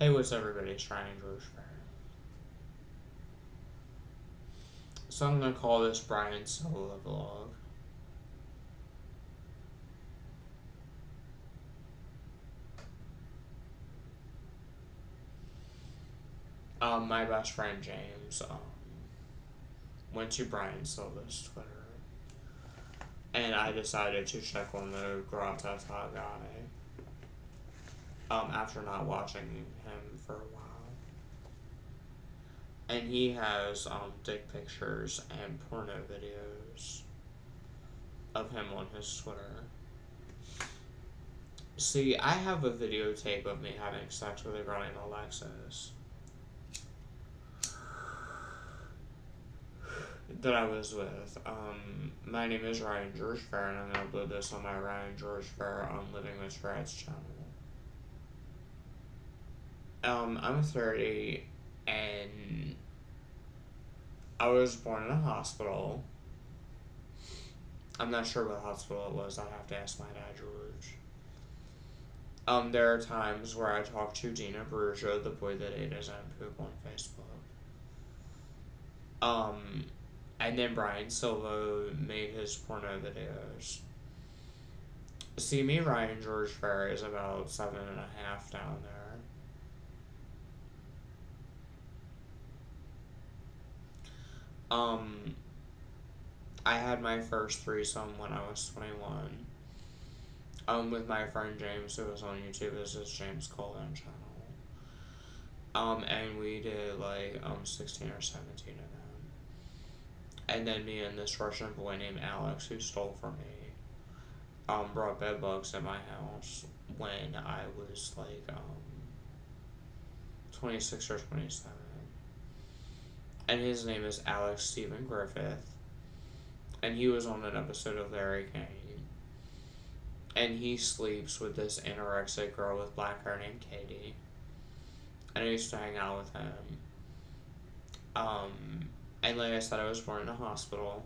Hey, what's everybody? It's Ryan George Fair. So I'm gonna call this Bryan Silva vlog. My best friend Jaymz went to Bryan Silva's Twitter, and I decided to check on the Grata guy. After not watching him for a while, and he has dick pictures and porno videos of him on his Twitter. See, I have a videotape of me having sex with a girl named Alexis that I was with. My name is Ryan George Fair, and I'm gonna upload this on my Ryan George Fair Living with Friends channel. I'm 30, and I was born in a hospital. I'm not sure what hospital it was. I'd have to ask my dad, George. There are times where I talk to Dina Bruja, the boy that ate his own poop, on Facebook. And then Bryan Silva made his porno videos. See, me, Ryan George Fair is about 7.5 down there. I had my first threesome when I was 21. With my friend Jaymz, who was on YouTube. This is Jaymz Colon channel. And we did like 16 or 17 of them. And then me and this Russian boy named Alex, who stole from me, brought bed bugs at my house when I was like 26 or 27. And his name is Alex Stephen Griffith. And he was on an episode of Larry King. And he sleeps with this anorexic girl with black hair named Katie. And I used to hang out with him. And like I said, I was born in a hospital.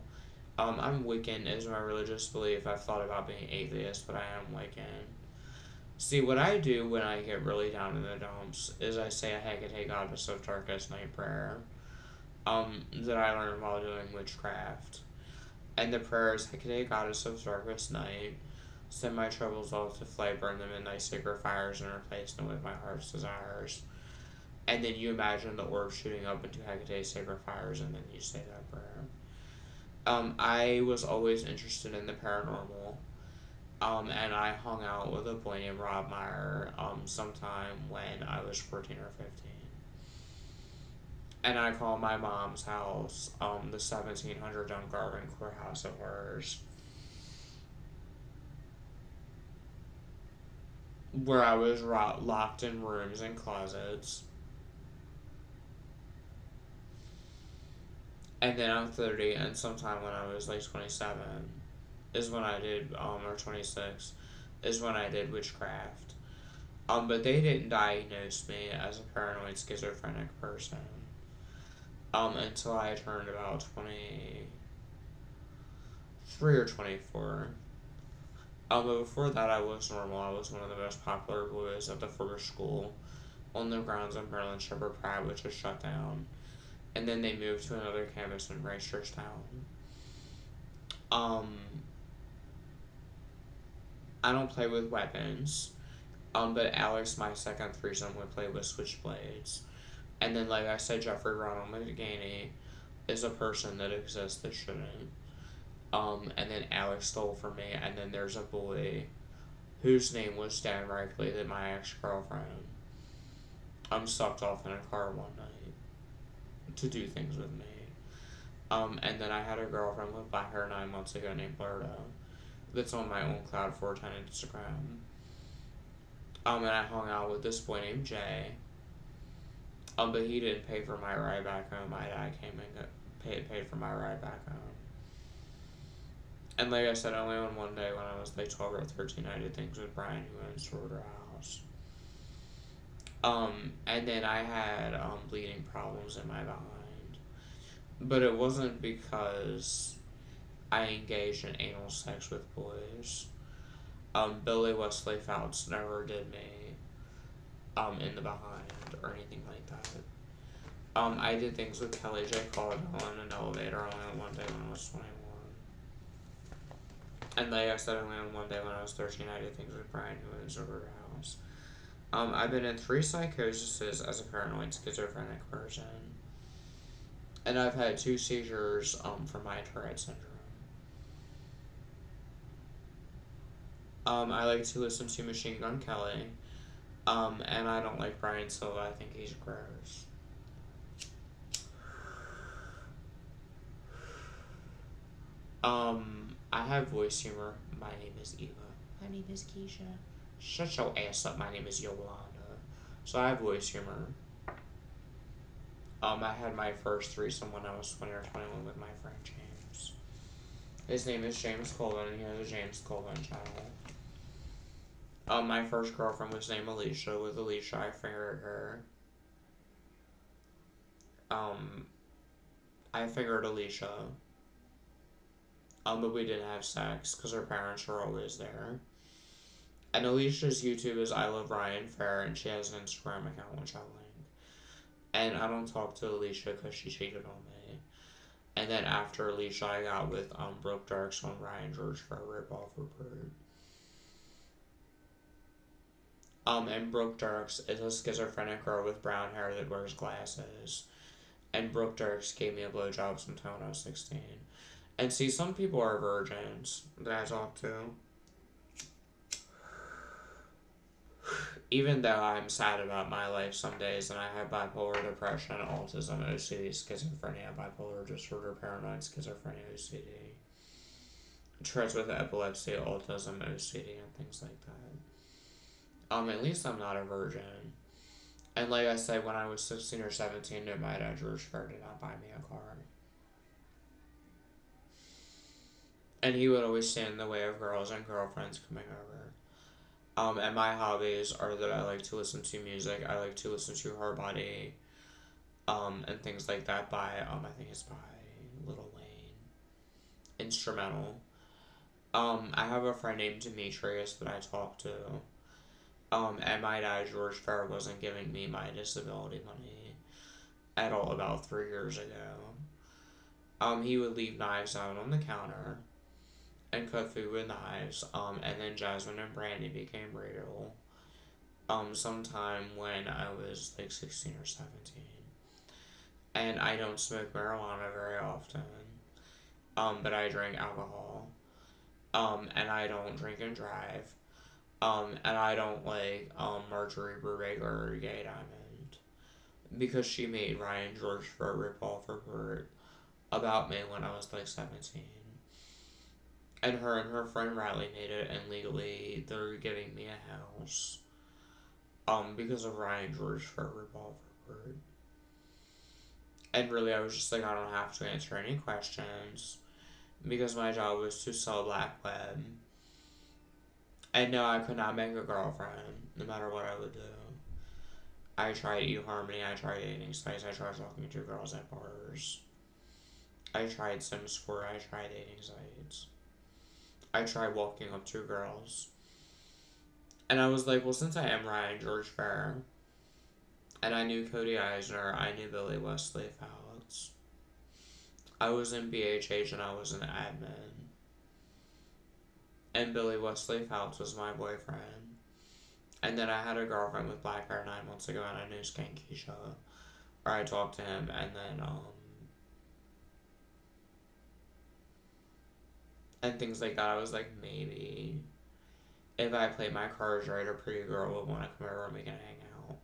I'm Wiccan is my religious belief. I've thought about being atheist, but I am Wiccan. See, what I do when I get really down in the dumps is I say a Hecate Goddess of Darkest Night prayer that I learned while doing witchcraft. And the prayer is, Hecate Goddess of Darkest Night, send my troubles all to flight, burn them in thy sacred fires, and replace them with my heart's desires. And then you imagine the orb shooting up into Hecate's sacred fires, and then you say that prayer. I was always interested in the paranormal. And I hung out with a boy named Rob Meyer sometime when I was 14 or 15. And I call my mom's house the 1700 Dungarvan Courthouse of Horrors, where I was locked in rooms and closets. And then I'm 30, and sometime when I was like 27 is when I did, or 26, is when I did witchcraft. But they didn't diagnose me as a paranoid schizophrenic person until I turned about 23 or 24. But before that, I was normal. I was one of the most popular boys at the first school on the grounds of Maryland Shepherd Pratt, which was shut down. And then they moved to another campus in Rice Town. I don't play with weapons. But Alex, my second threesome, would play with switchblades. And then, like I said, Jeffrey Ronald McGaney is a person that exists that shouldn't. And then Alex stole from me, and then there's a boy whose name was Dan Reichley that my ex-girlfriend sucked off in a car one night to do things with me. And then I had a girlfriend with black hair 9 months ago named Berta that's on my own Cloud410 Instagram. And I hung out with this boy named Jay. But he didn't pay for my ride back home. My dad came and paid for my ride back home. And like I said, only on one day when I was like 12 or 13, I did things with Bryan, who owns Rotor House. And then I had bleeding problems in my behind. But it wasn't because I engaged in anal sex with boys. Billy Wesley Fouts never did me. in the behind or anything like that. I did things with Kelly J. Caldwell in an elevator only on one day when I was 21. And like I said, only on one day when I was 13, I did things with Bryan, who lives over her house. I've been in 3 psychoses as a paranoid schizophrenic person. And I've had 2 seizures from my Tourette syndrome. I like to listen to Machine Gun Kelly. And I don't like Bryan Silva. I think he's gross. I have voice humor. My name is Eva. My name is Keisha. Shut your ass up. My name is Yolanda. So I have voice humor. I had my first threesome when I was 20 or 21 with my friend Jaymz. His name is Jaymz Colvin, and he has a Jaymz Colvin channel. My first girlfriend was named Alicia. With Alicia, I fingered her. I fingered Alicia. But we didn't have sex because her parents were always there. And Alicia's YouTube is I Love Ryan Fair, and she has an Instagram account which I'll link. And I don't talk to Alicia because she cheated on me. And then after Alicia, I got with Brooke Darks on Ryan George Fair ripoff report. And Brooke Darks is a schizophrenic girl with brown hair that wears glasses. And Brooke Darks gave me a blowjob sometime when I was 16. And see, some people are virgins that I talk to. Even though I'm sad about my life some days and I have bipolar depression, autism, OCD, schizophrenia, bipolar disorder, paranoid schizophrenia, OCD, Tourette's with epilepsy, autism, OCD, and things like that. At least I'm not a virgin. And like I said, when I was 16 or 17, my dad, George Fair, did not buy me a car. And he would always stand in the way of girls and girlfriends coming over. And my hobbies are that I like to listen to music. I like to listen to Her Body, and things like that by, I think it's by Lil Wayne. Instrumental. I have a friend named Demetrius that I talk to. And my dad, George Fair, wasn't giving me my disability money at all about 3 years ago. He would leave knives out on the counter and cut food with knives, and then Jasmine and Brandy became real, sometime when I was like 16 or 17. And I don't smoke marijuana very often, but I drink alcohol, and I don't drink and drive, and I don't like, Marjorie Brubaker or Gay Diamond, because she made Ryan George for a ripoff report about me when I was like 17. And her friend Riley made it, and legally they're giving me a house. Because of Ryan George for a ripoff report. And really, I was just like, I don't have to answer any questions, because my job was to sell black web. And no, I could not make a girlfriend, no matter what I would do. I tried eHarmony, I tried dating sites, I tried talking to girls at bars. I tried Sims 4, I tried dating sites. I tried walking up to girls. And I was like, well, since I am Ryan George Fair, and I knew Cody Eisner, I knew Billy Wesley Fouts. I was in BHH and I was an admin. And Billy Wesley Fouts was my boyfriend. And then I had a girlfriend with black hair 9 months ago, and I knew Skank Keisha. Or I talked to him, and then, and things like that. I was like, maybe if I played my cards right, a pretty girl would want to come over and we can hang out.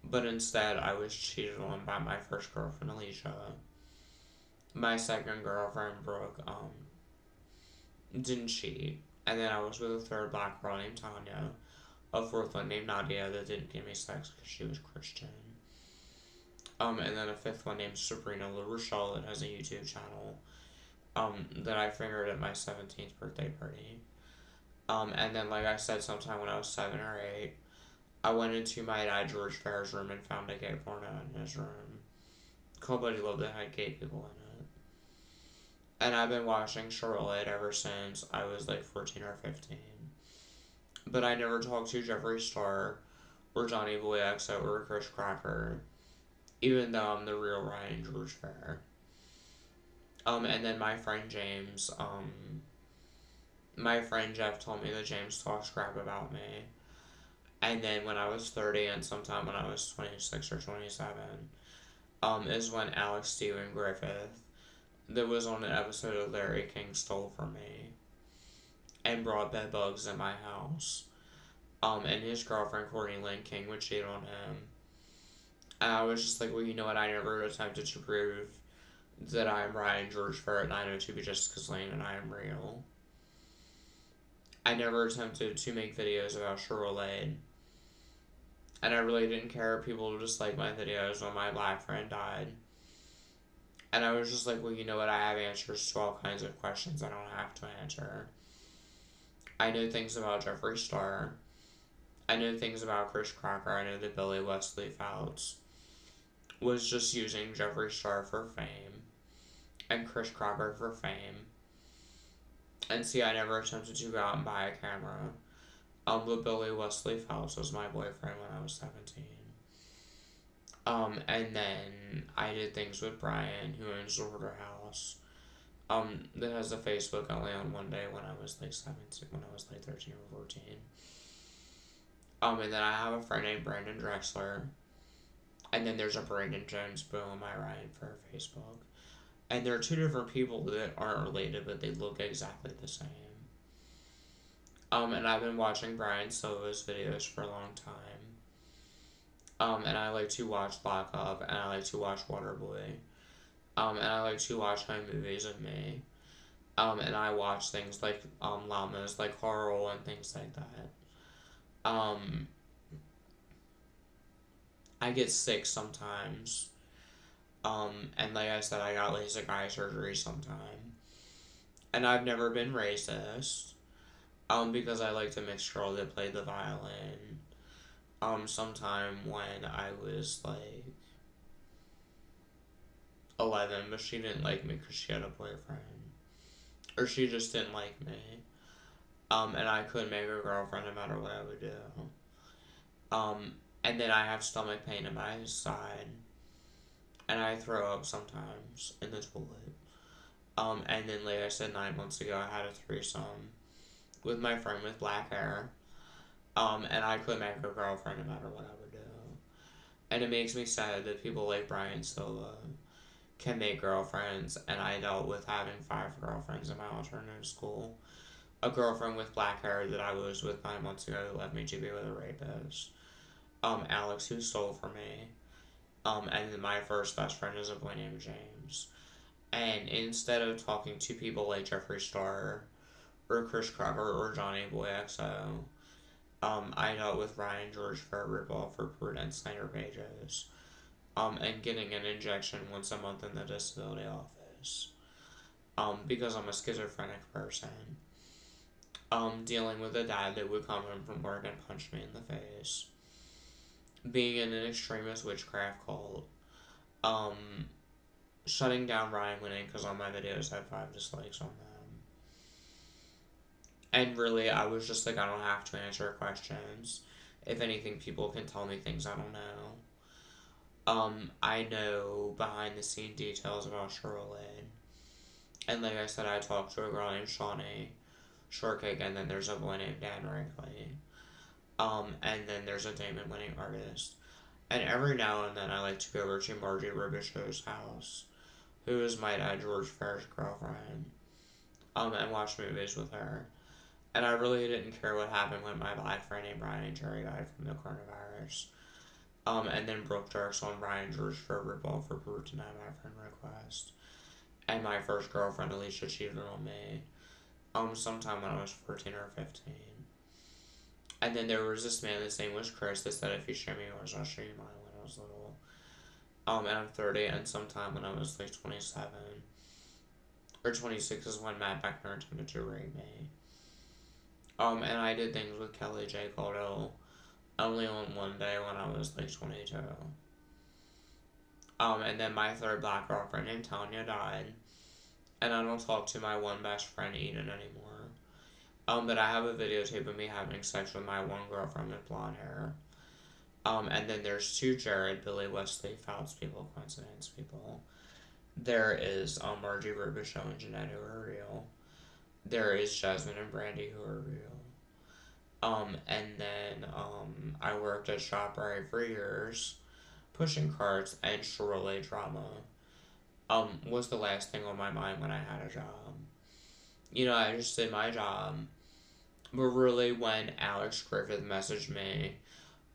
But instead, I was cheated on by my first girlfriend, Alicia. My second girlfriend, Brooke, didn't cheat. And then I was with a third black girl named Tanya, a fourth one named Nadia that didn't give me sex because she was Christian. And then a fifth one named Sabrina LaRochelle that has a YouTube channel, that I fingered at my 17th birthday party. And then, like I said, sometime when I was 7 or 8, I went into my dad George Fair's room and found a gay porno in his room. Called Buddy Love that had gay people in it. And I've been watching Charlotte ever since I was like 14 or 15. But I never talked to Jeffree Star or Johnny Boy XO or Chris Crocker, even though I'm the real Ryan George Fair. And then my friend Jeff told me that Jaymz talks crap about me. And then when I was 30 and sometime when I was 26 or 27, is when Alex Stephen Griffith, that was on an episode of Larry King, stole from me and brought bed bugs in my house. And his girlfriend Courtney Lynn King would cheat on him. And I was just like, well, you know what? I never attempted to prove that I am Ryan George Fair at 902 just because Lane and I am real. I never attempted to make videos about Cheryl Lane. And I really didn't care if people just like my videos when my black friend died. And I was just like, well, you know what? I have answers to all kinds of questions I don't have to answer. I know things about Jeffree Star. I know things about Chris Crocker. I know that Billy Wesley Fouts was just using Jeffree Star for fame and Chris Crocker for fame. And see, I never attempted to go out and buy a camera. But Billy Wesley Fouts was my boyfriend when I was 17. And then I did things with Bryan, who owns the Hoarder House. That has a Facebook only on one day when I was like 17, when I was like 13 or 14. And then I have a friend named Brandon Drexler. And then there's a Brandon Jones Boom, my Ryan for Facebook. And there are two different people that aren't related, but they look exactly the same. And I've been watching Bryan Silva's videos for a long time. And I like to watch Lock Up, and I like to watch Waterboy. And I like to watch home movies of me. And I watch things like llamas, like Carl and things like that. I get sick sometimes. And like I said, I got LASIK eye surgery sometime. And I've never been racist. Because I liked a mixed girl that played the violin. Sometime when I was like 11, but she didn't like me because she had a boyfriend. Or she just didn't like me. And I couldn't make her girlfriend no matter what I would do. And then I have stomach pain in my side. And I throw up sometimes in the toilet. And then like I said 9 months ago, I had a threesome with my friend with black hair. And I couldn't make her girlfriend no matter what I would do. And it makes me sad that people like Bryan Silva can make girlfriends, and I dealt with having 5 girlfriends in my alternative school. A girlfriend with black hair that I was with 9 months ago who left me to be with a rapist. Alex, who stole from me. And then my first best friend is a boy named Jaymz. And instead of talking to people like Jeffree Star, or Chris Crocker, or Johnny Boy XO, I dealt with Ryan George for a ripoff for Prudence Snyder Pages. And getting an injection once a month in the disability office. Because I'm a schizophrenic person. Dealing with a dad that would come home from work and punch me in the face. Being in an extremist witchcraft cult. Shutting down Ryan Winning because all my videos had 5 dislikes on them. And really, I was just like, I don't have to answer questions. If anything, people can tell me things I don't know. I know behind the scene details about Cheryl Lane. And like I said, I talked to a girl named Shawnee Shortcake, and then there's a boy named Dan Wrigley. And then there's a Damon Winning artist. And every now and then I like to go over to Margie Rubishow's house, who is my dad George Fair's girlfriend, and watch movies with her. And I really didn't care what happened when my black friend named Brian and Jerry died from the coronavirus. And then Brooke Darks on Ryan George for a ripoff for Brew Tonight, my friend request. And my first girlfriend, Alicia, cheated on me. Sometime when I was 14 or 15. And then there was this man, his name was Chris, that said if you show me yours, I'll show you mine when I was little. And I'm 30, and sometime when I was like 27 or 26 is when Matt Beckner attempted to rape me. And I did things with Kelly J. Caudill only on one day when I was like 22. And then my third black girlfriend named Tanya died. And I don't talk to my one best friend Eden anymore. But I have a videotape of me having sex with my one girlfriend with blonde hair. And then there's two Jared, Billy Wesley, Fouts people, coincidence people. There is Margie Robichaux and Jeanette who are real. There is Jasmine and Brandy who are real. And then I worked at ShopRite for years, pushing carts and Chevrolet drama. Was the last thing on my mind when I had a job. I just did my job. But really, when Alex Griffith messaged me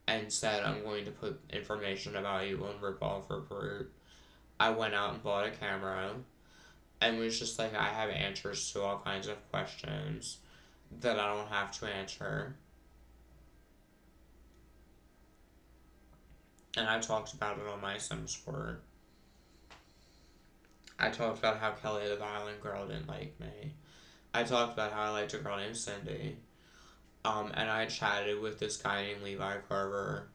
and said, I'm going to put information about you on Ripoff Report, I went out and bought a camera and was just like, I have answers to all kinds of questions that I don't have to answer. And I talked about it on my SimSport. I talked about how Kelly the Violent Girl didn't like me. I talked about how I liked a girl named Cindy. And I chatted with this guy named Levi Carver,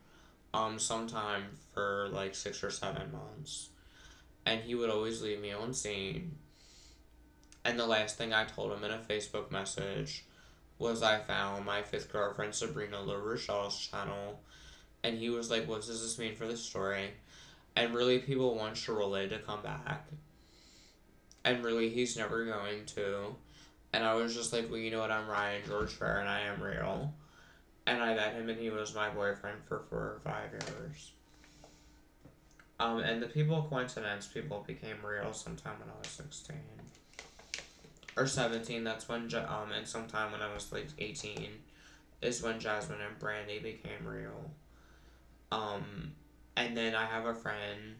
sometime for like 6 or 7 months. And he would always leave me on scene. And the last thing I told him in a Facebook message was I found my fifth girlfriend Sabrina LaRochelle's channel. And he was like, what does this mean for the story? And really, people want Chevrolet to come back. And really, he's never going to. And I was just like, well, you know what? I'm Ryan George Fair and I am real. And I met him and he was my boyfriend for 4 or 5 years. And the people, coincidence, people became real sometime when I was 16. Or 17, that's when, and sometime when I was like 18 is when Jasmine and Brandy became real. And then I have a friend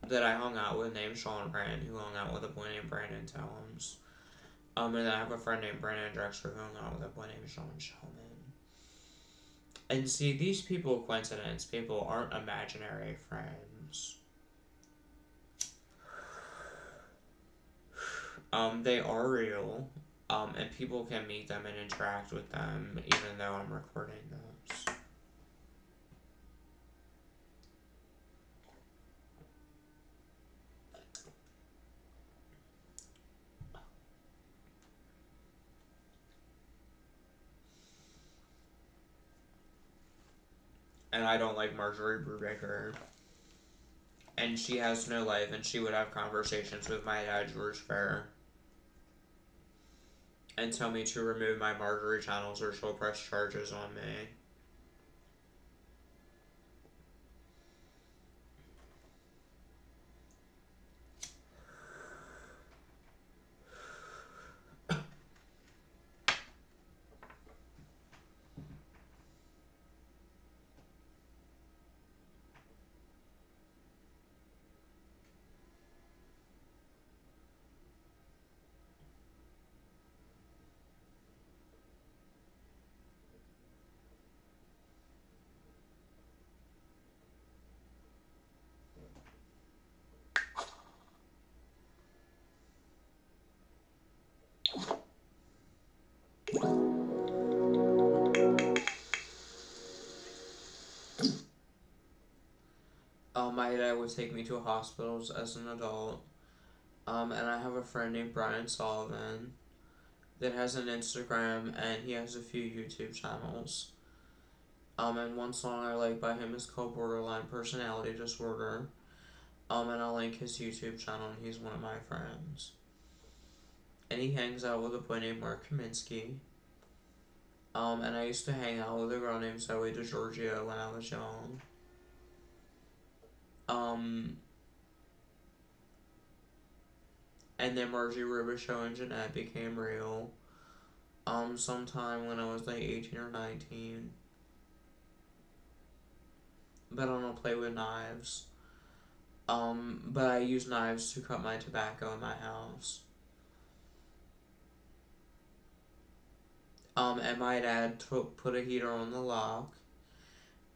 that I hung out with named Sean Brand who hung out with a boy named Brandon Tellums. And then I have a friend named Brandon Drexler who hung out with a boy named Sean Shellman. And see, these people, coincidence, people aren't imaginary friends. They are real. And people can meet them and interact with them even though I'm recording this. And I don't like Marjorie Brubaker. And she has no life, and she would have conversations with my dad, George Fair, and tell me to remove my Marjorie channels or she'll press charges on me. My dad would take me to hospitals as an adult. And I have a friend named Bryan Sullivan that has an Instagram and he has a few YouTube channels. And one song I like by him is called Borderline Personality Disorder. And I'll link his YouTube channel and he's one of my friends. And he hangs out with a boy named Mark Kaminsky. And I used to hang out with a girl named Zoe DiGiorgio when I was young. And then Margie Robichaux and Jeanette became real. Sometime when I was like 18 or 19. But I don't play with knives. But I use knives to cut my tobacco in my house. And my dad put a heater on the lock.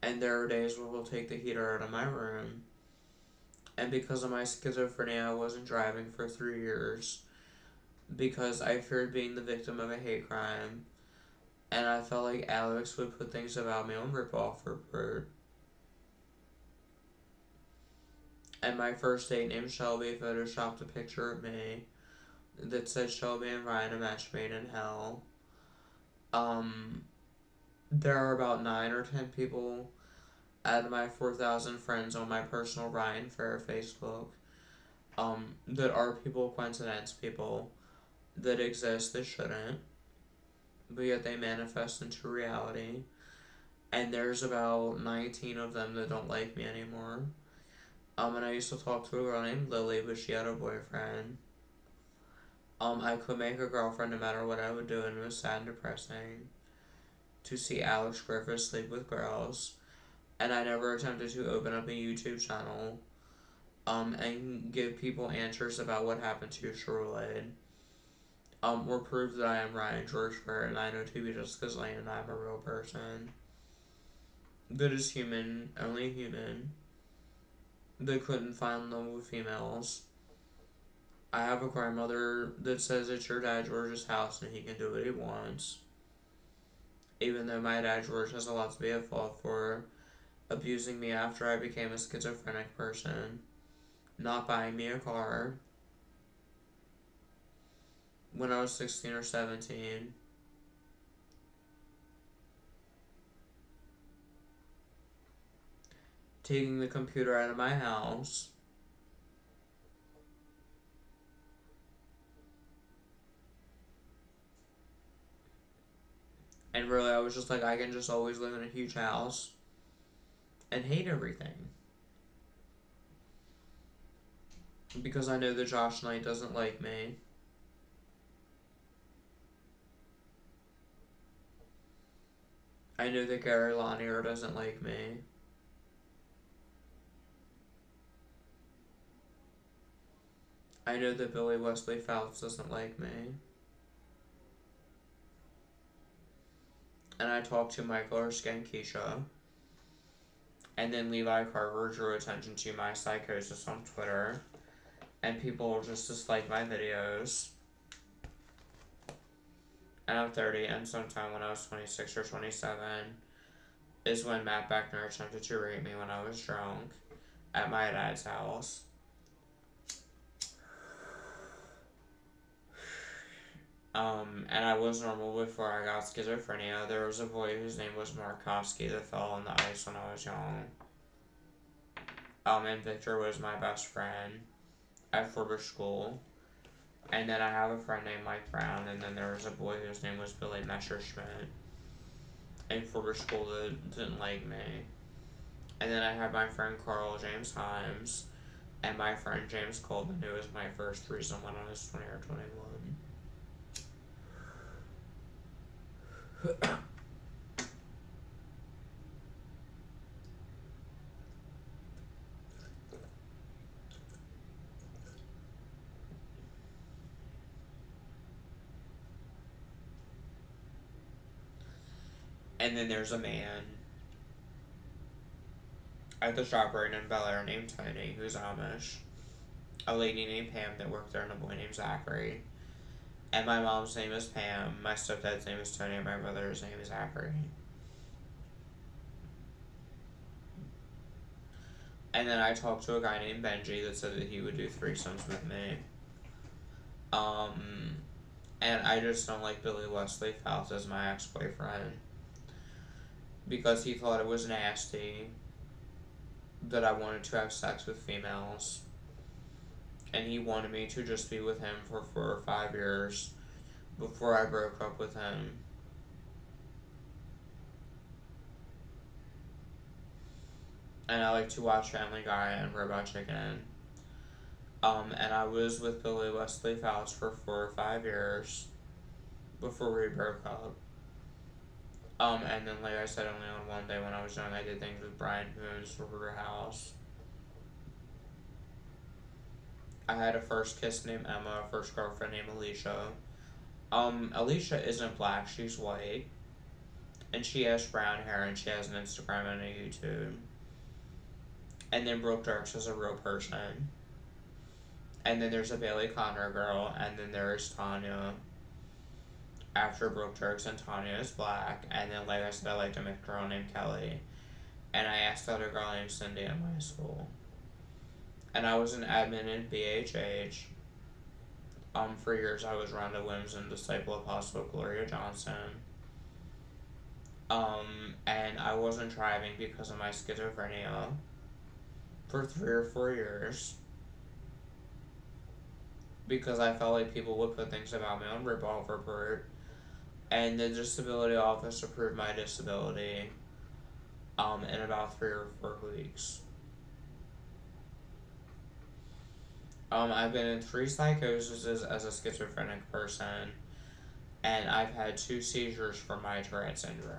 And there are days where he'll take the heater out of my room. And because of my schizophrenia, I wasn't driving for 3 years. Because I feared being the victim of a hate crime. And I felt like Alex would put things about me on Ripoff Report. And my first date named Shelby photoshopped a picture of me that said Shelby and Ryan a match made in hell. There are about 9 or 10 people Out of my 4,000 friends on my personal Ryan Fair Facebook, that are people, coincidence people, that exist that shouldn't, but yet they manifest into reality. And there's about 19 of them that don't like me anymore. And I used to talk to a girl named Lily, but she had a boyfriend. I could make a girlfriend no matter what I would do, and it was sad and depressing to see Alex Griffith sleep with girls. And I never attempted to open up a YouTube channel, and give people answers about what happened to Sherwood. Or prove that I am Ryan George Fair and I know to be Jessica Lane and I'm a real person. That is human, only human. That couldn't find love with females. I have a grandmother that says it's your dad George's house and he can do what he wants. Even though my dad George has a lot to be at fault for abusing me after I became a schizophrenic person, not buying me a car when I was 16 or 17, taking the computer out of my house, and really I was just like, I can just always live in a huge house and hate everything. Because I know that Josh Knight doesn't like me. I know that Gary Lanier doesn't like me. I know that Billy Wesley Phelps doesn't like me. And I talked to Michael Keisha. And then Levi Carver drew attention to my psychosis on Twitter. And people just dislike my videos. And I'm 30, and sometime when I was 26 or 27 is when Matt Beckner attempted to rape me when I was drunk at my dad's house. And I was normal before I got schizophrenia. There was a boy whose name was Markovsky that fell on the ice when I was young. And Victor was my best friend at Forbush School. And then I have a friend named Mike Brown, and then there was a boy whose name was Billy Messerschmidt in Forbush School that didn't like me. And then I had my friend Carl James Himes, and my friend James Colvin, who was my first threesome when I was 20 or 21. And then there's a man at the shop right in Bel Air named Tony, who's Amish. A lady named Pam that worked there, and a boy named Zachary. And my mom's name is Pam, my stepdad's name is Tony, and my brother's name is Zachary. And then I talked to a guy named Benji that said that he would do threesomes with me. And I just don't like Billy Wesley Phelps as my ex-boyfriend. Because he thought it was nasty that I wanted to have sex with females. And he wanted me to just be with him for 4 or 5 years before I broke up with him. And I like to watch Family Guy and Robot Chicken. And I was with Billy Wesley Phelps for 4 or 5 years before we broke up. And then, like I said, only on one day when I was young, I did things with Bryan, who owns the River House. I had a first kiss named Emma, a first girlfriend named Alicia. Alicia isn't black, she's white. And she has brown hair, and she has an Instagram and a YouTube. And then Brooke Dirks is a real person. And then there's a Bailey Connor girl, and then there's Tanya. After Brooke Dirks, and Tanya is black. And then, like I said, I liked a mixed girl named Kelly. And I asked out a girl named Cindy in my school. And I was an admin in BHH. For years I was Rhonda Williams and disciple Apostle Gloria Johnson. And I wasn't driving because of my schizophrenia for 3 or 4 years because I felt like people would put things about me on Revolve Report, and the disability office approved my disability in about 3 or 4 weeks. I've been in 3 psychoses as a schizophrenic person, and I've had 2 seizures from my Tourette syndrome.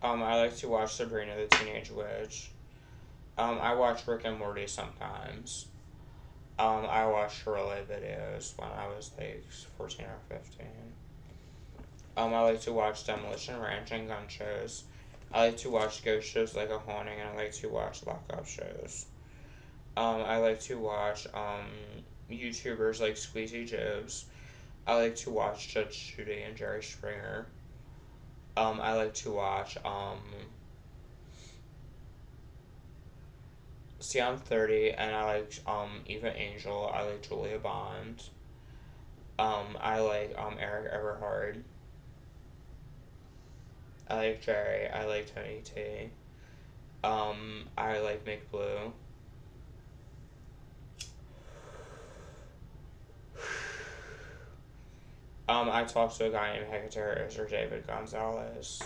I like to watch Sabrina the Teenage Witch. I watch Rick and Morty sometimes. I watched Shirley videos when I was like 14 or 15. I like to watch Demolition Ranch and gun shows. I like to watch ghost shows like A Haunting, and I like to watch lockup shows. I like to watch YouTubers like Squeezy Jobs. I like to watch Judge Judy and Jerry Springer. I like to watch See, I'm 30, and I like Eva Angel. I like Julia Bond. I like Eric Everhard. I like Jerry. I like Tony T. I like Mick Blue. I talked to a guy named Hecatarius or David Gonzalez.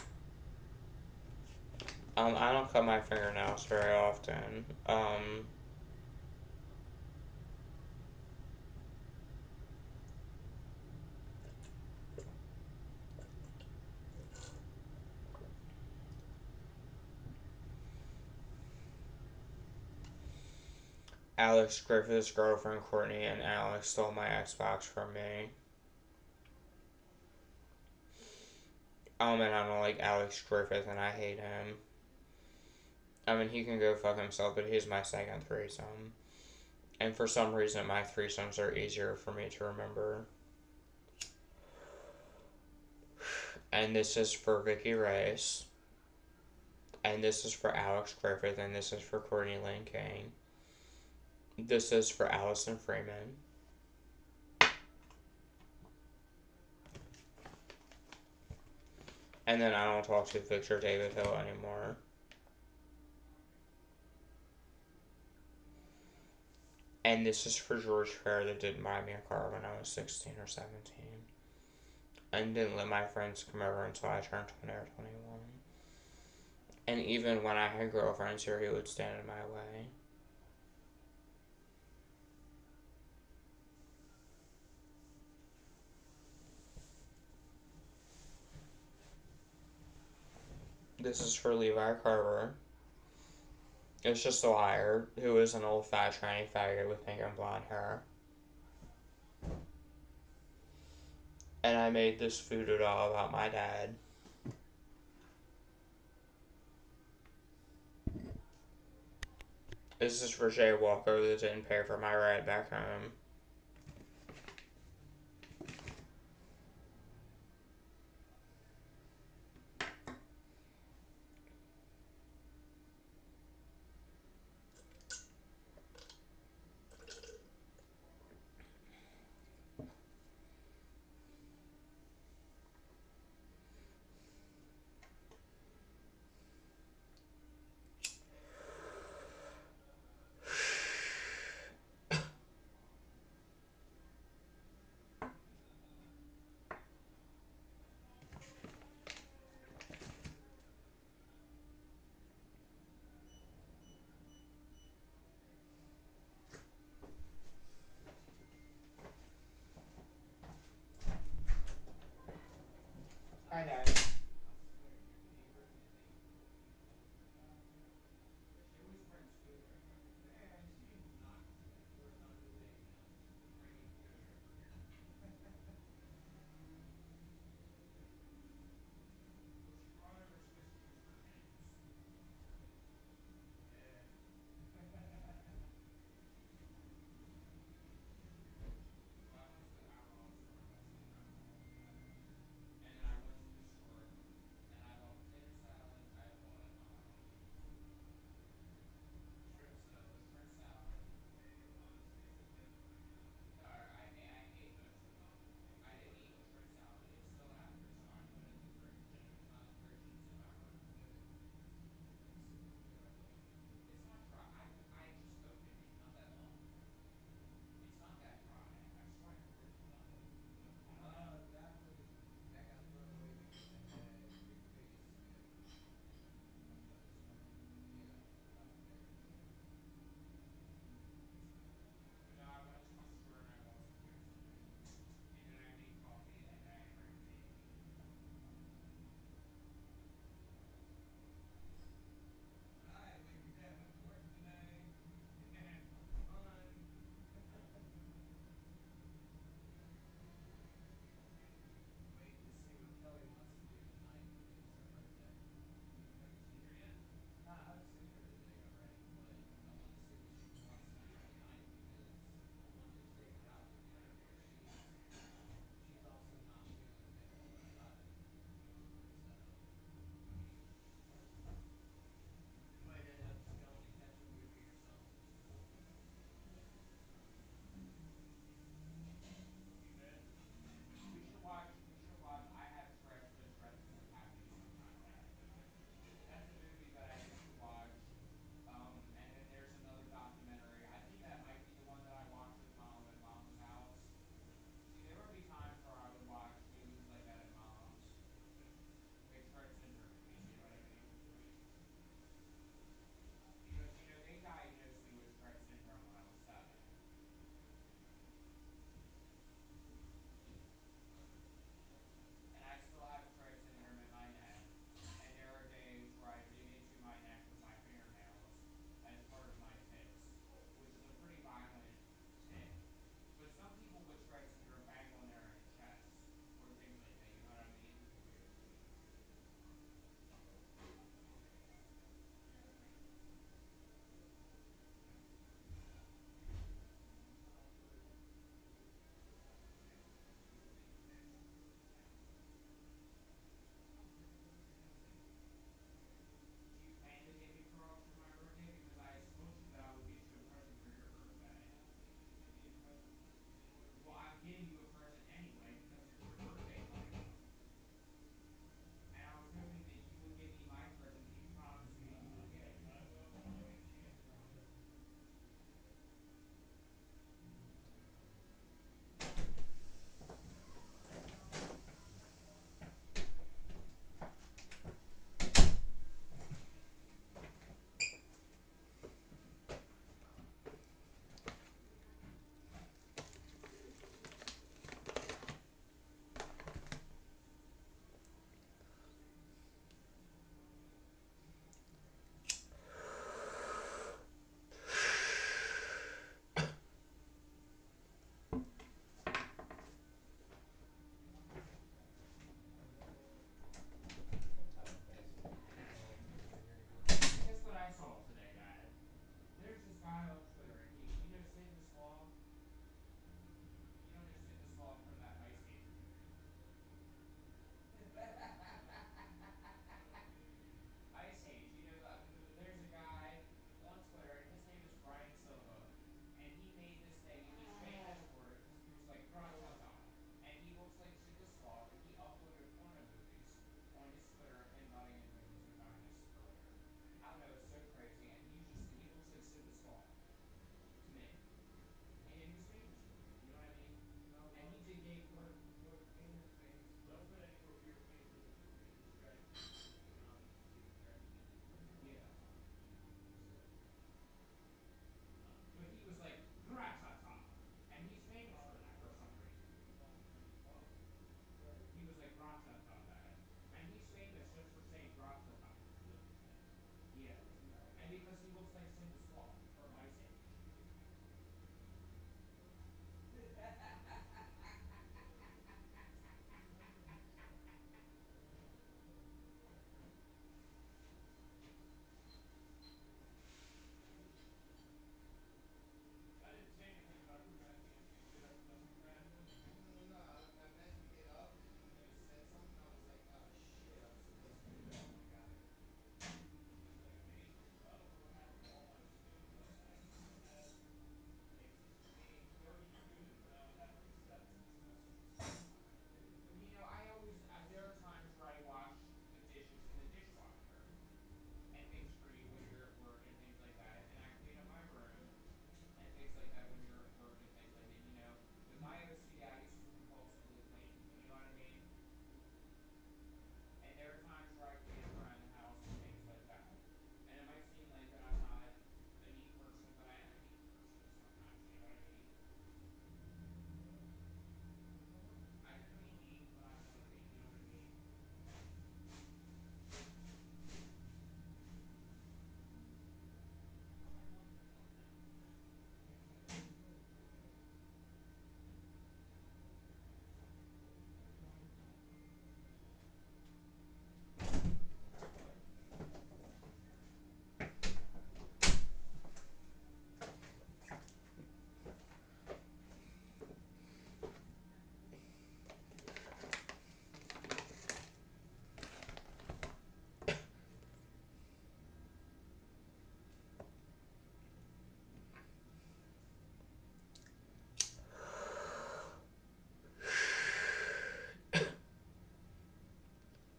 I don't cut my fingernails very often. Alex Griffith's girlfriend Courtney and Alex stole my Xbox from me. And I don't like Alex Griffith and I hate him. I mean, he can go fuck himself, but he's my second threesome. And for some reason, my threesomes are easier for me to remember. And this is for Vicky Rice. And this is for Alex Griffith. And this is for Courtney Lynn King. This is for Allison Freeman. And then I don't talk to Victor David Hill anymore. And this is for George Fair that didn't buy me a car when I was 16 or 17. And didn't let my friends come over until I turned 20 or 21. And even when I had girlfriends here, he would stand in my way. This is for Levi Carver. It's just a liar who is an old fat tranny faggot with pink and blonde hair. And I made this voodoo doll about my dad. This is for Jay Walker that didn't pay for my ride back home.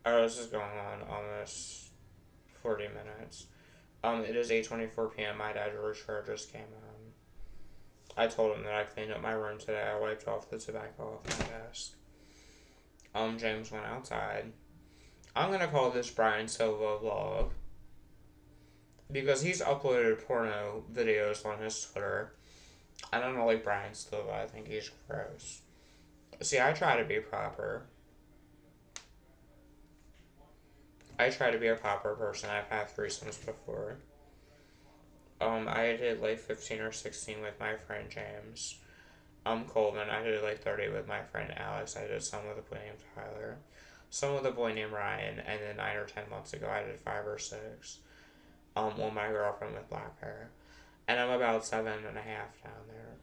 Oh, this is going on almost 40 minutes. It is 8:24 p.m. My dad just came home. I told him that I cleaned up my room today. I wiped off the tobacco off my desk. Jaymz went outside. I'm gonna call this Bryan Silva vlog because he's uploaded porno videos on his Twitter. I don't like Bryan Silva. I think he's gross. See, I try to be proper. I try to be a proper person. I've had threesomes before. I did like 15 or 16 with my friend Jaymz. Colvin. I did like 30 with my friend Alex. I did some with a boy named Tyler. Some with a boy named Ryan. And then 9 or 10 months ago, I did 5 or 6. With my girlfriend with black hair. And I'm about 7.5 down there.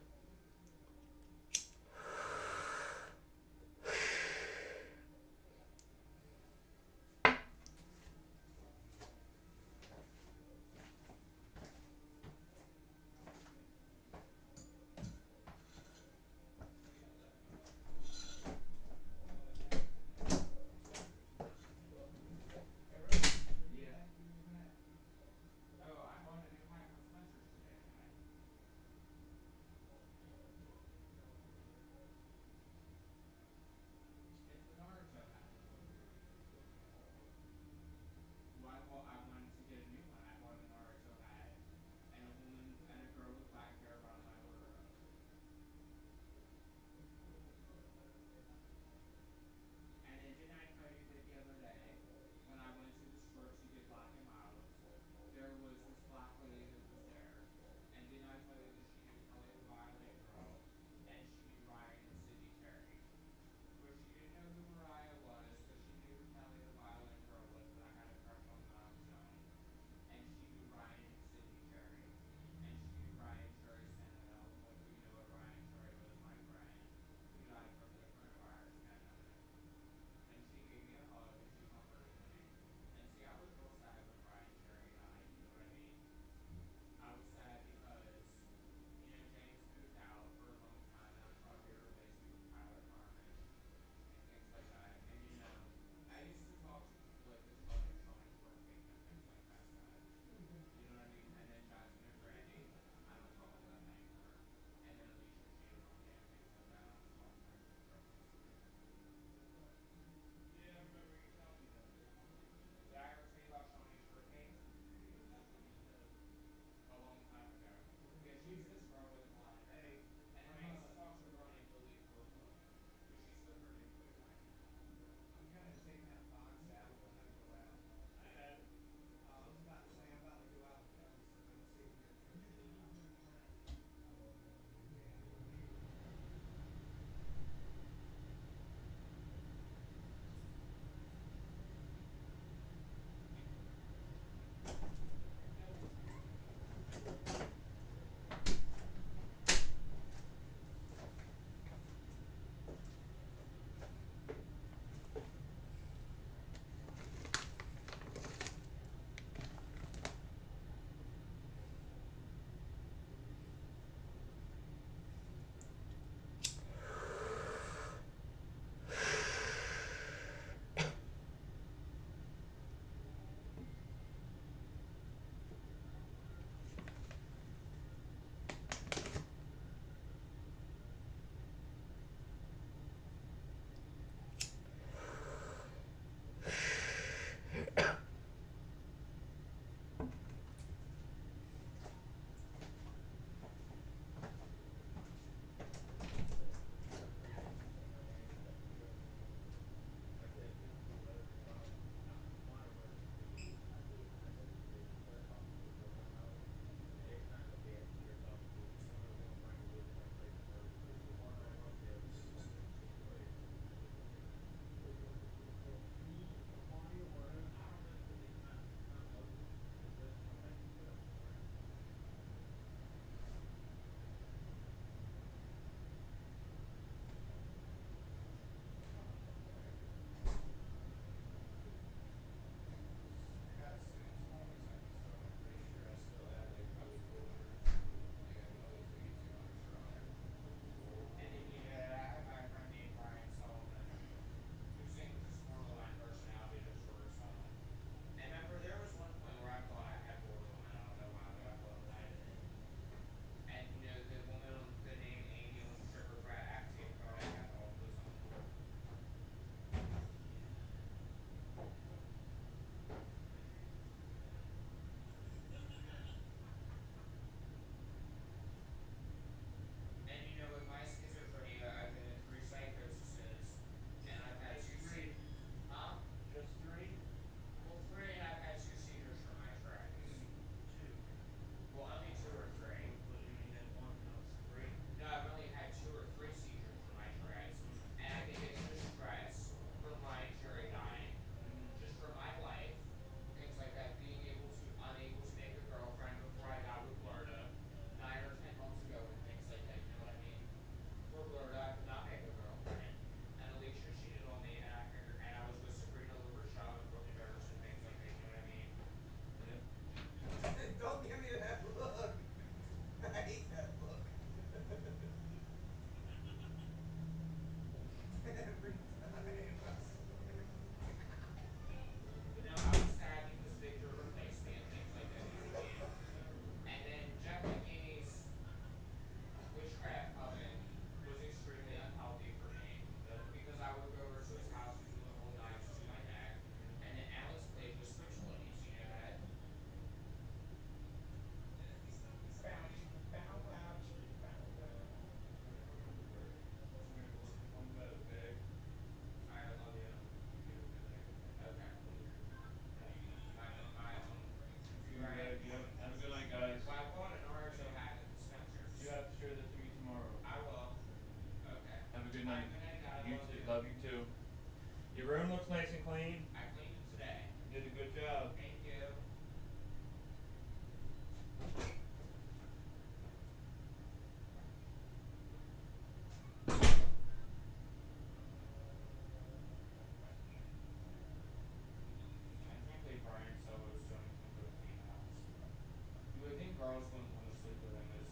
girls wouldn't want to sleep with him as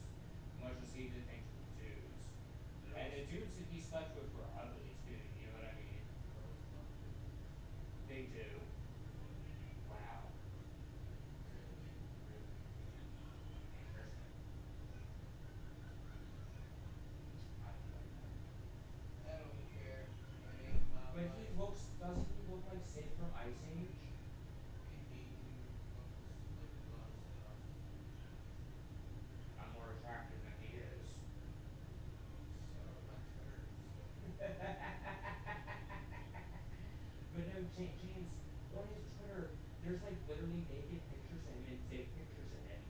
much as he did things with dudes. And the dudes that he slept with were ugly too. You know what I mean? Girls love big boys. They do. Wow. Really, really. Interesting. I don't like that. I don't care. It ain't my But he life. looks. Doesn't he look like Sid from Ice Age? He looks like a lot of stuff. I'm more attractive than he is. So my Twitter. So But no, James, on his Twitter, there's like literally naked pictures of him and dick pictures of him,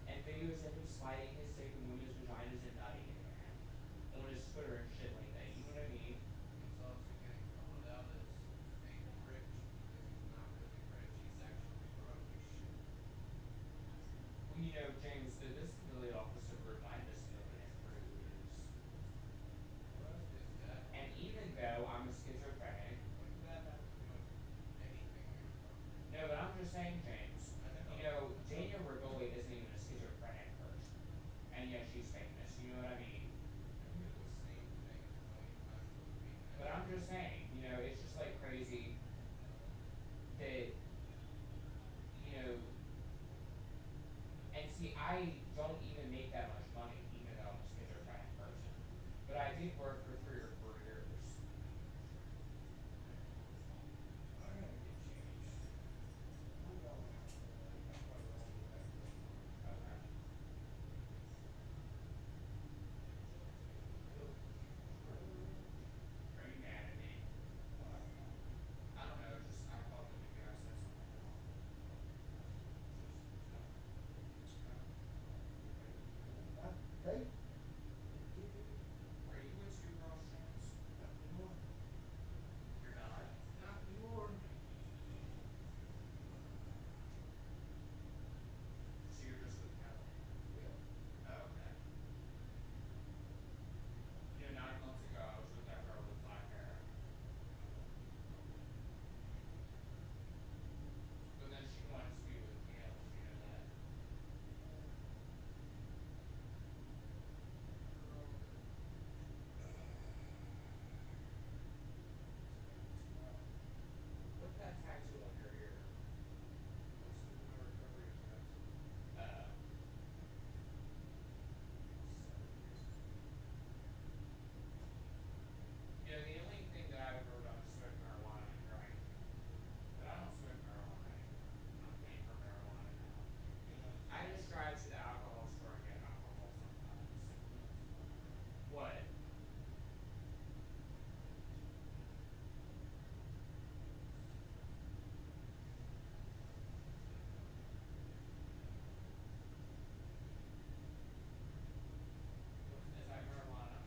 and videos of him sliding his dick in women's vaginas and nutting in them on his Twitter and shit like that. You know what I mean? he's also getting called out as fake rich because he's not really rich. He's actually broke as shit. Well, you know, James, this is really opposite where my disability and privilege. What is that have And to do even with? though I'm a schizophrenic, What does that have to do with anything you're talking no, about? but I'm just saying, James, I you know. know, I know. Daniel Rigoli isn't even a schizophrenic person, and yet she's famous. You know what I mean? You're the same thing. Why are you trying to repeat But I'm myself? just saying, you know, it's just like crazy that, you know, and see, I don't even make that much money, even though I'm a schizophrenic person. But I did work for 3 or 4 years. I gotta get changed. I'm going out tonight. I'll probably only be back till tomorrow. Okay. Are you mad at me? Why? I don't know, just I thought that maybe I said something wrong. Just nothing. Okay. Not fake. Give you Are you with 2 girls, James? not anymore. You're not? Not anymore. So you're just with Kelly? Yep. Oh, okay. You know, 9 months ago I was with that girl with black hair. But then she wanted to be with Gail, do you know that? Girl. Explain tomorrow. What's that tattoo on your ear? That's my recovery tattoo. Oh. 7 years ago. You know, the only thing that I've ever done is smoke marijuana and drink. But I don't smoke marijuana anymore. I'm paying for marijuana now. You know what's I funny? just drive to the alcohol store and get alcohol sometimes. You know what's funny? What? It's like Is that marijuana?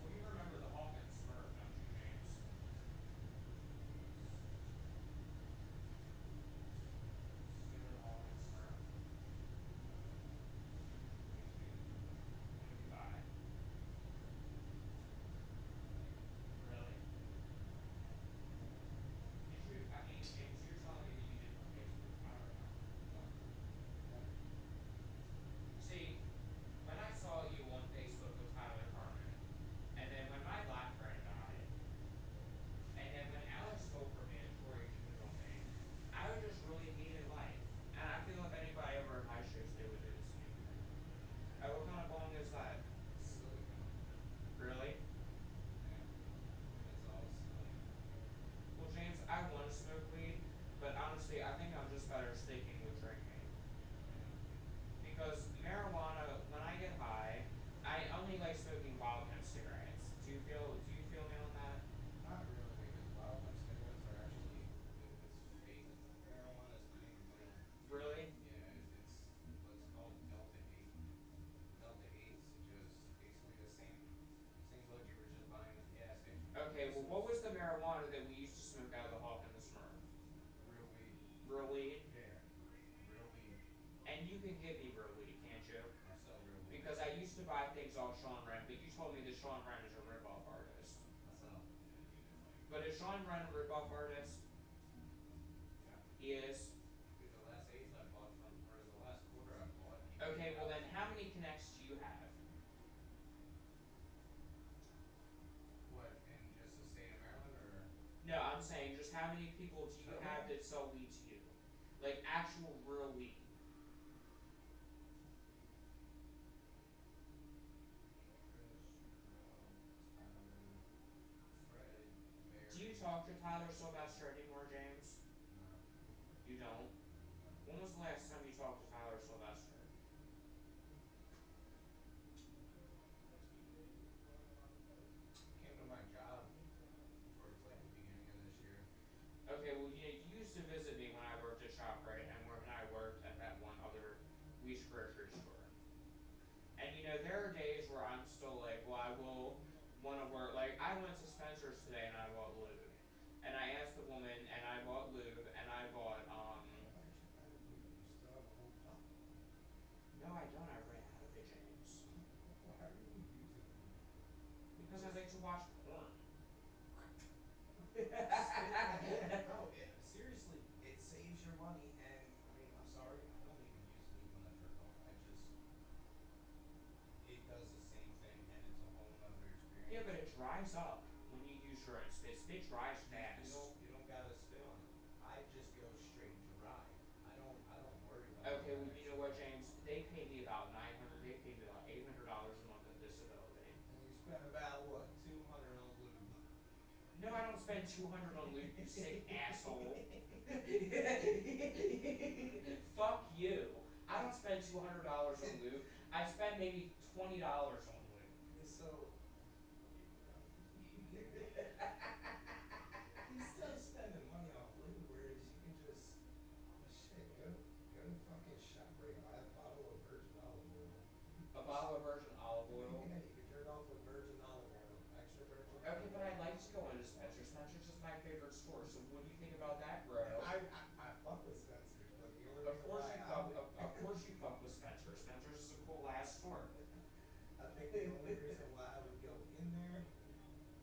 Well, you remember the Hawkins Smurf, don't you, James? Yes. You Yes. remember the Hawkins Smurf? Please do. What did you buy? Nothing. Really? Did you? I mean, James, you're telling me that you didn't on Facebook with Tyler Carmen. No. Never. See, when I saw you on Facebook with Tyler Carmen, and then when my black friend died, and then when Alex spoke for mandatory cheated on me, I just really hated life. And I feel if anybody over in my shoes, they would do the same thing. Oh, what kind of bong is that? Silicone. Really? Yeah. It's all silicone. Well, James, I want to smoke weed, but honestly, I think I'm just better sticking with drinking. Yeah. Because marijuana, when I get high, I only like smoking wild hemp cigarettes. Do you feel me on that? Not really, because wild hemp cigarettes are actually it's fake. Marijuana is not even real. Really? Yeah, it's what's called Delta 8. Delta 8's just basically the same look you were just buying at the gas station. Okay, well, This what was one's the marijuana that we used to smoke out of the Hawk and the Smurf? real weed. Real weed? Yeah, real weed. And you can give me real weed, can't you? I sell real weed. Because I used to buy things off Sean Wren, but you told me that Sean Wren is a ripoff artist. I sell. But is Sean Wren a ripoff artist? Yeah. He is. Dude, the last how many people do you have Total? that sell weed to you? Like actual real weed. Chris, Jerome, Tyler, Fred, Do you Barry, talk to Tyler Sylvester Jason. anymore, James? No, You don't? When was the last time you talked to Tyler Sylvester? he came to my job towards like the beginning of this year. Okay, well, you used to visit me when I worked at ShopRite and when I worked at that one other Weiss grocery store. And there are days where I'm still like, well, I will want to work. Like, I went to Spencer's today and I bought lube. And I asked the woman and I bought lube and I bought, Why did you buy lube? You still have a whole bottle of lube. no, I don't. I ran out of it, James. Why are you using lube? Because I Just like to watch porn. stick in the hand, bro. Seriously, it saves your money. And I mean, I'm sorry, I don't even use lube when I jerk off. It does the same thing, and it's a whole nother Yeah, but experience. it dries up when you use your own spit. Spit dries You fast. don't gotta spit on it. I just go straight dry. I don't worry about all Okay, well, that you know extra. what, James? They pay me about 900. They pay me about $800 a month in disability. And you spend about what, 200 on lube. No, I don't spend 200 on lube, you sick asshole. Fuck you. I don't spend $200 on lube. I spend maybe $20 on lube. So he's still spending money on lube, whereas you can just shit, go to fucking ShopRite, buy a bottle of virgin olive oil. A bottle of virgin olive oil. Yeah, you can jerk off with virgin olive oil, extra virgin Okay, olive but I oil. like to go into Spencer's. Spencer's is my favorite store. So what do you think about that, And bro? I fuck with Spencer's, but the only Of reason course why you I fuck. would Of course you fuck with Spencer's. Spencer's is a cool ass store. I think the only reason why I would go in there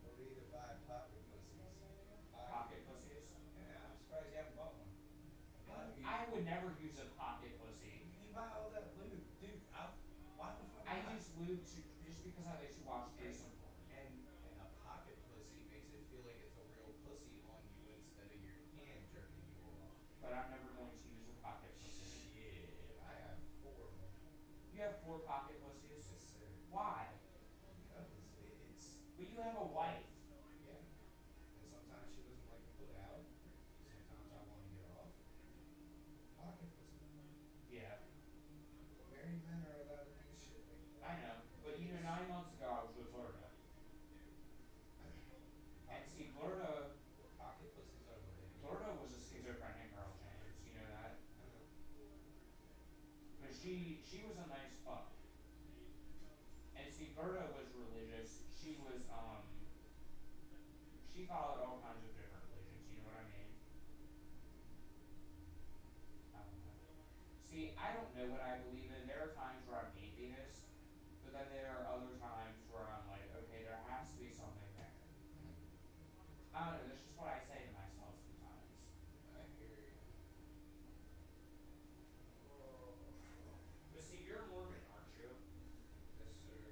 would be to buy pocket pussies. Pocket pussies. Yeah, I'm surprised you haven't bought one. A lot of I would never use a pocket pussy. you buy all that lube, dude. Why the fuck I not? use lube just because I like to watch And threesome porn. and a pocket pussy makes it feel like it's a real pussy on you instead of your hand jerking you off. But I'm never going to use a pocket pussy. Shit, I have 4 of them. You have 4 pocket pussies? Yes, sir. Why? Because it's But you have a wife. yeah. And sometimes she doesn't like to put out. Sometimes I want to get off. Pocket pussy. Yeah, Married men are allowed to do shit like I that. know. But Ladies, 9 months ago I was with Florida. And pocket see, Florida, pocket pussies are the way to go. Florida was a schizophrenic girl, James. You know that? I know. But she was a nice fuck. And see, Berta was religious. She followed all kinds of different religions. You know what I mean? I don't know. See, I don't know what I believe in. There are times where I'm atheist, but then there are other times where I'm like, okay, there has to be something there. I don't know. That's just what I say to myself sometimes. I hear you. Oh, But see, you're Mormon, aren't you? yes, sir.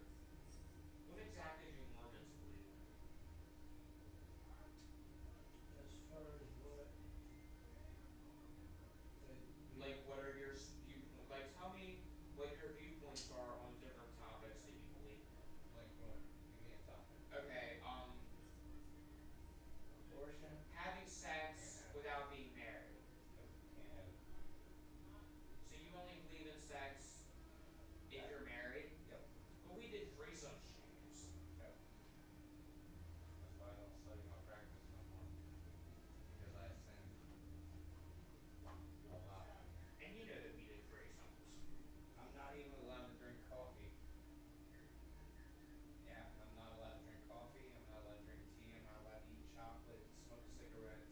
What exactly do Mormons believe in? As far as what Like, what are your viewpoints? Like, tell me what your viewpoints are on different topics that you believe like what? Give me a topic. in. Okay, Abortion? having Can't sex have it. without being married. Nope, can't have it. So you only believe in sex if That, you're married? yep, But we did threesomes, James. yep. That's why I don't study my practice no more. Because I sinned a lot. And you know that we did threesomes. I'm not even allowed to drink coffee. Yeah, I'm not allowed to drink coffee. I'm not allowed to drink tea. I'm not allowed to eat chocolate, smoke cigarettes.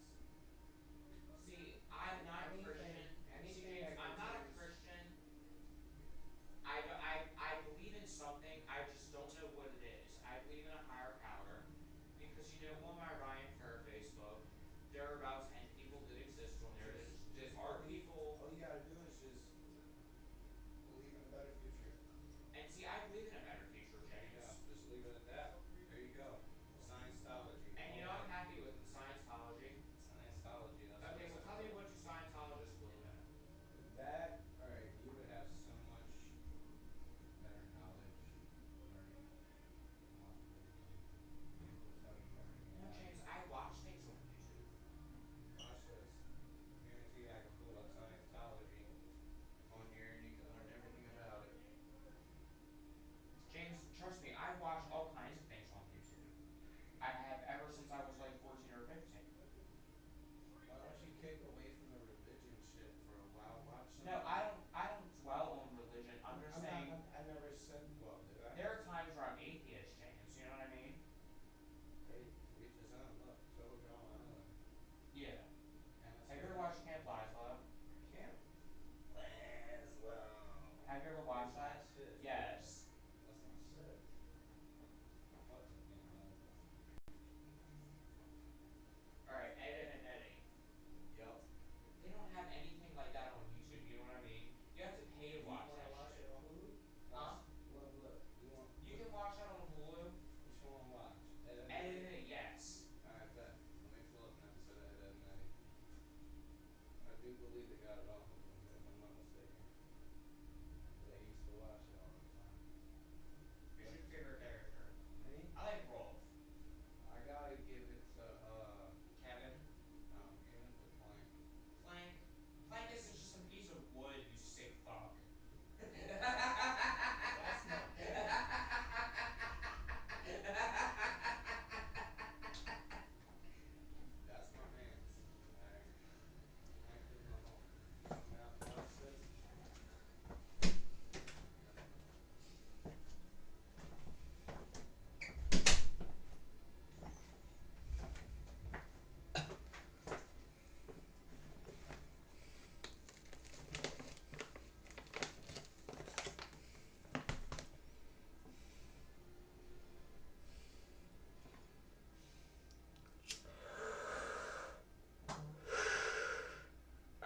See, I'm not a Anything, Christian. See, anything James, that I'm not a contains. Christian. I believe in something, I just don't know what it is. I believe in a higher power. Because, on my Ryan Fair Facebook, there are about 10 people that exist on there that Just are believe. people. All you gotta do is just believe in a better future. And see, I believe in a better future, There you go. James. Just leave it at that. There you go. Scientology And all I'm day. happy with Scientology. Scientology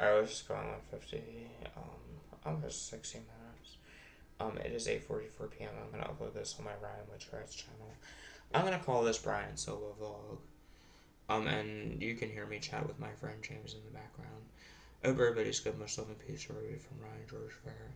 I was just going like 50, almost 60 minutes. It is 8:44 p.m. I'm gonna upload this on my Ryan Witchcraft's channel. I'm gonna call this Bryan Silva vlog. And you can hear me chat with my friend Jaymz in the background. Hope everybody's good. Much love and peace. From Ryan George Fair.